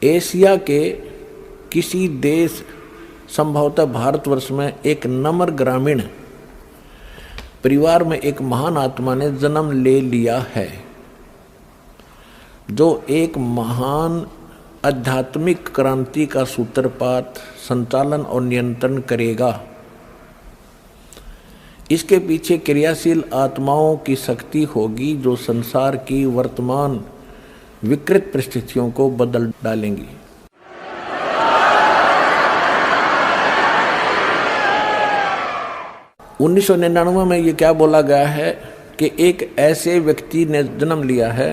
Asia के किसी देश, संभवतः भारतवर्ष में, एक नम्र ग्रामीण परिवार में एक महान आत्मा ने जन्म ले लिया है, जो एक महान आध्यात्मिक क्रांति का सूत्रपात, संचालन और नियंत्रण करेगा। इसके पीछे क्रियाशील आत्माओं की शक्ति होगी, जो संसार की वर्तमान विकृत परिस्थितियों को बदल डालेंगी। उन्नीस 1999 में ये क्या बोला गया है कि एक ऐसे व्यक्ति ने जन्म लिया है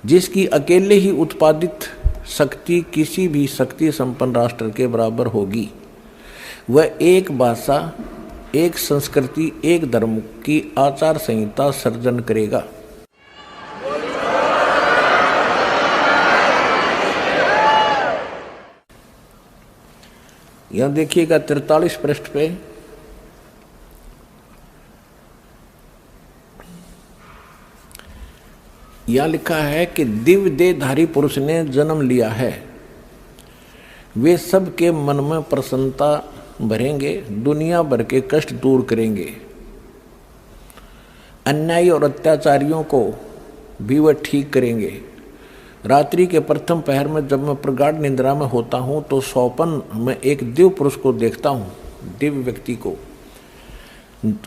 जिसकी अकेले ही उत्पादित शक्ति किसी भी शक्ति संपन्न राष्ट्र के बराबर होगी। वह एक भाषा, एक संस्कृति, एक धर्म की आचार संहिता सर्जन करेगा। यहां देखिएगा 43 पृष्ठ पे यह लिखा है कि दिव्य देहधारी पुरुष ने जन्म लिया है। वे सबके मन में प्रसन्नता भरेंगे, दुनिया भर के कष्ट दूर करेंगे। अन्यायी और अत्याचारियों को भी वह ठीक करेंगे। रात्रि के प्रथम पहर में जब मैं प्रगाढ़ निद्रा में होता हूँ तो स्वप्न में एक दिव्य पुरुष को देखता हूँ, दिव्य व्यक्ति को।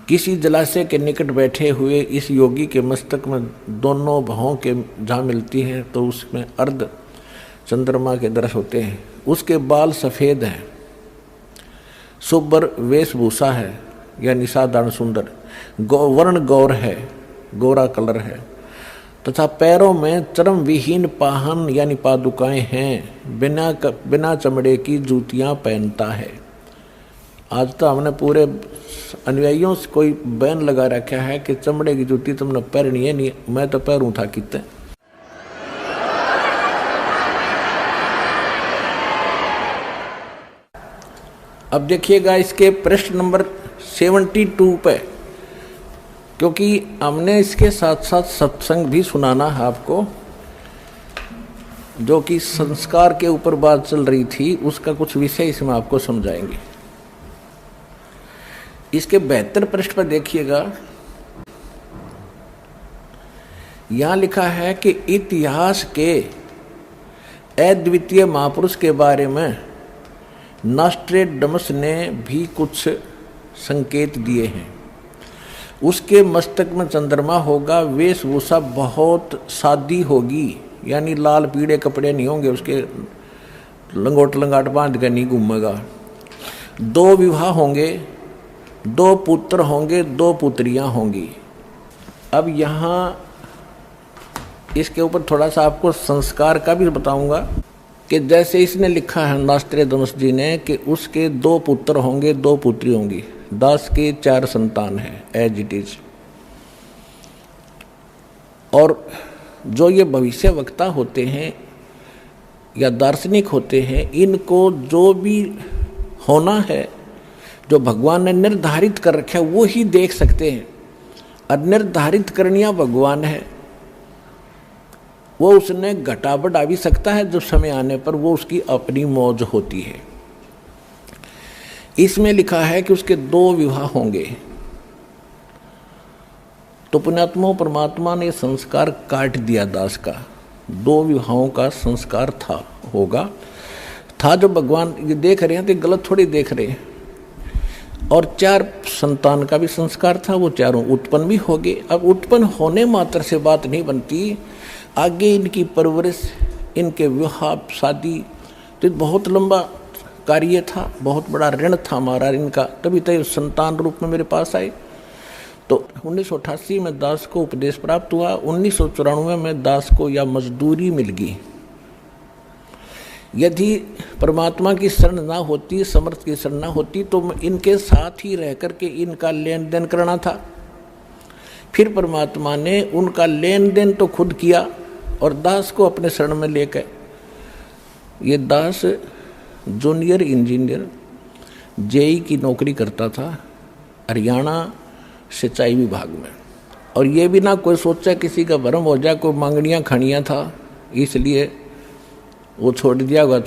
किसी जलाशय के निकट बैठे हुए इस योगी के मस्तक में दोनों भौं के जहाँ मिलती हैं तो उसमें अर्ध चंद्रमा के दृश्य होते हैं। उसके बाल सफ़ेद हैं, शुभ्र वेशभूषा है, यानी साधारण सुंदर, वर्ण गौर है, गोरा कलर है, तथा पैरों में चर्म विहीन पाहन यानी पादुकाएं हैं। बिना चमड़े की जूतियां पहनता है। आज तो हमने पूरे अनुयायियों से कोई बैन लगा रखा है कि चमड़े की जूती तुमने पहननी है नहीं। मैं तो पैरूं था कितने। अब देखिएगा इसके पृष्ठ नंबर 72 पे, क्योंकि हमने इसके साथ साथ सत्संग भी सुनाना है आपको, जो कि संस्कार के ऊपर बात चल रही थी, उसका कुछ विषय इसमें आपको समझाएंगे। इसके 72 पृष्ठ पर देखिएगा, यहां लिखा है कि इतिहास के अद्वितीय महापुरुष के बारे में नॉस्ट्रेडमस ने भी कुछ संकेत दिए हैं। उसके मस्तक में चंद्रमा होगा, वेशभूषा बहुत सादी होगी, यानी लाल पीले कपड़े नहीं होंगे, उसके लंगोट लंगाट बांध कर नहीं घूमेगा। 2 विवाह होंगे, 2 पुत्र होंगे, 2 पुत्रियां होंगी। अब यहाँ इसके ऊपर थोड़ा सा आपको संस्कार का भी बताऊंगा कि जैसे इसने लिखा है नॉस्ट्रेडमस जी ने कि उसके 2 पुत्र होंगे, 2 पुत्री होंगी, 10 के 4 संतान है, एज इट इज। और जो ये भविष्य वक्ता होते हैं या दार्शनिक होते हैं, इनको जो भी होना है, जो भगवान ने निर्धारित कर रखा है, वो ही देख सकते हैं। और निर्धारित करनिया भगवान है, वो उसने घटा बढ़ा भी सकता है, जब समय आने पर वो उसकी अपनी मौज होती है। इसमें लिखा है कि उसके 2 विवाह होंगे। तो पुण्यात्मा परमात्मा ने संस्कार काट दिया दास का। 2 विवाहों का संस्कार था जो भगवान ये देख रहे हैं, तो गलत थोड़ी देख रहे हैं। और 4 संतान का भी संस्कार था, वो चारों उत्पन्न भी हो गए। अब उत्पन्न होने मात्र से बात नहीं बनती, आगे इनकी परवरिश, इनके विवाह शादी, तो बहुत लंबा कार्य था, बहुत बड़ा ऋण था हमारा इनका, तभी तो संतान रूप में मेरे पास आए। तो 1988 में दास को उपदेश प्राप्त हुआ, 1994 में दास को यह मजदूरी मिल गई। यदि परमात्मा की शरण ना होती, समर्थ की शरण ना होती, तो इनके साथ ही रह करके इनका लेन देन करना था। फिर परमात्मा ने उनका लेन देन तो खुद किया और दास को अपने शरण में लेकर, ये दास जूनियर इंजीनियर जेई की नौकरी करता था हरियाणा सिंचाई विभाग में। और ये भी ना कोई सोचा किसी का भरम हो जाए, कोई मांगनियाँ खानियाँ था, इसलिए वो छोड़ दिया होगा,